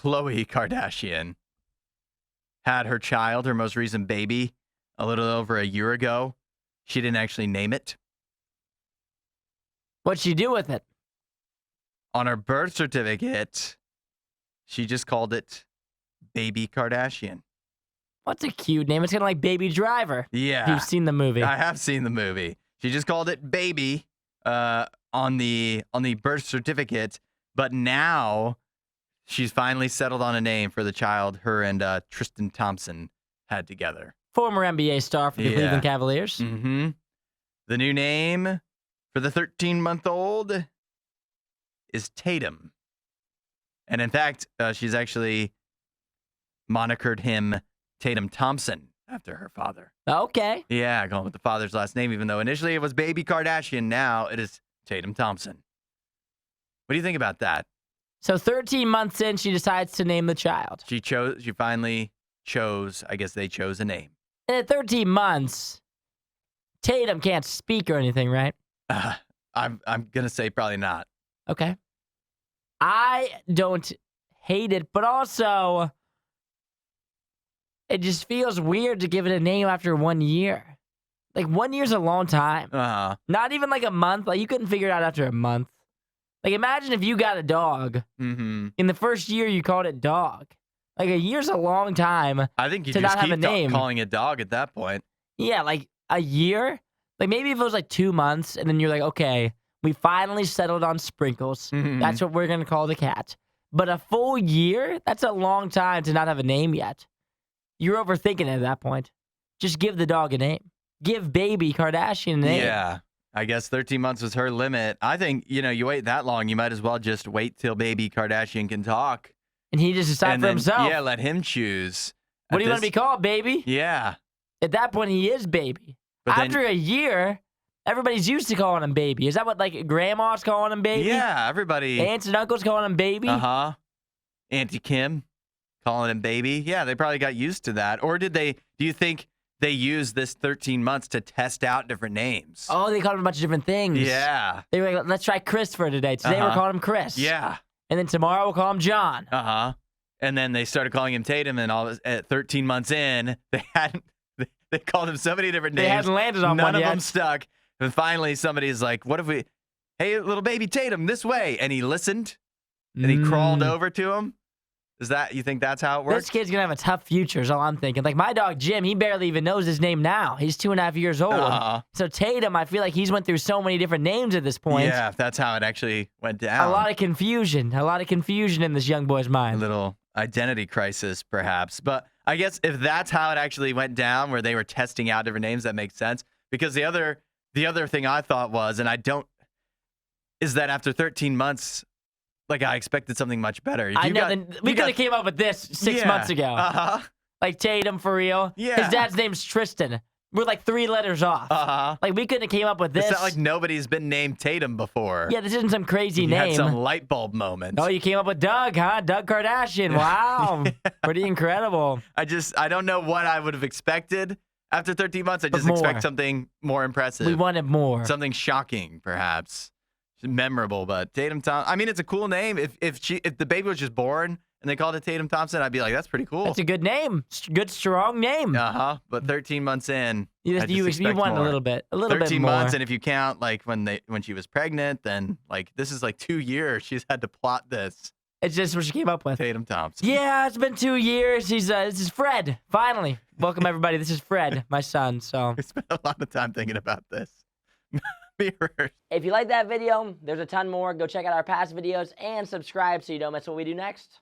Khloé Kardashian had her child, her most recent baby, a little over a year ago. She didn't actually name it. What'd she do with it? On her birth certificate, she just called it Baby Kardashian. What's a cute name? It's kind of like Baby Driver. Yeah. If you've seen the movie. I have seen the movie. She just called it Baby on the birth certificate, but now she's finally settled on a name for the child her and Tristian Thompson had together. Former NBA star for the Cleveland Cavaliers. Mm-hmm. The new name for the 13-month-old is Tatum. And in fact, she's actually monikered him Tatum Thompson after her father. Okay. Yeah, going with the father's last name, even though initially it was Baby Kardashian. Now it is Tatum Thompson. What do you think about that? So 13 months in, she decides to name the child. She finally chose, I guess they chose a name. And at 13 months, Tatum can't speak or anything, right? I'm going to say probably not. Okay. I don't hate it, but also it just feels weird to give it a name after 1 year. Like 1 year's a long time. Not even like a month. Like you couldn't figure it out after a month. Like imagine if you got a dog. Mm-hmm. In the first year you called it dog. Like a year's a long time. I think you to just not have a keep name. calling it dog at that point. Yeah, like a year. Like maybe if it was like 2 months and then you're like, okay, we finally settled on Sprinkles. Mm-hmm. That's what we're going to call the cat. But a full year? That's a long time to not have a name yet. You're overthinking it at that point. Just give the dog a name. Give Baby Kardashian a name. Yeah. I guess 13 months was her limit. I think, you wait that long, you might as well just wait till Baby Kardashian can talk. And he just decide for himself. Yeah, let him choose. What do you want to be called, Baby? Yeah. At that point, he is Baby. But after a year, everybody's used to calling him Baby. Is that what, like, grandma's calling him Baby? Yeah, everybody. Aunts and uncles calling him Baby? Uh-huh. Auntie Kim calling him Baby. Yeah, they probably got used to that. Or do you think they used this 13 months to test out different names? Oh, they called him a bunch of different things. Yeah. They were like, let's try Christopher today. Today we're calling him Chris. Yeah. And then tomorrow we'll call him John. Uh-huh. And then they started calling him Tatum, and at 13 months in, they called him so many different names. They hadn't landed on one yet. None of yet. them stuck. And finally, somebody's like, what if we, hey, little baby Tatum, this way. And he listened, and he crawled over to him. You think that's how it works? This kid's going to have a tough future is all I'm thinking. Like my dog, Jim, he barely even knows his name now. He's 2.5 years old. So Tatum, I feel like he's went through so many different names at this point. Yeah, if that's how it actually went down. A lot of confusion in this young boy's mind. A little identity crisis, perhaps. But I guess if that's how it actually went down, where they were testing out different names, that makes sense. Because the other thing I thought was, is that after 13 months, like I expected something much better. We could have came up with this 6 months ago. Uh-huh. Like Tatum, for real. Yeah. His dad's name's Tristian. We're like 3 letters off. Uh-huh. Like we couldn't have came up with this. It's not like nobody's been named Tatum before. Yeah, this isn't some crazy You name. had some light bulb moment. Oh, you came up with Doug, huh? Doug Kardashian. Wow. Pretty incredible. I don't know what I would have expected. After 13 months, I just more. expect something more impressive. We wanted more. Something shocking, perhaps. Memorable, but Tatum Thompson. I mean, it's a cool name. If the baby was just born and they called it Tatum Thompson, I'd be like, that's pretty cool. That's a good name. Good, strong name. But 13 months in, you want more. a little bit more. 13 months, and if you count like when she was pregnant, then like this is like 2 years she's had to plot this. It's just what she came up with. Tatum Thompson. Yeah, it's been 2 years. This is Fred. Finally, welcome everybody. This is Fred, my son. So I spent a lot of time thinking about this. If you like that video, there's a ton more. Go check out our past videos and subscribe so you don't miss what we do next.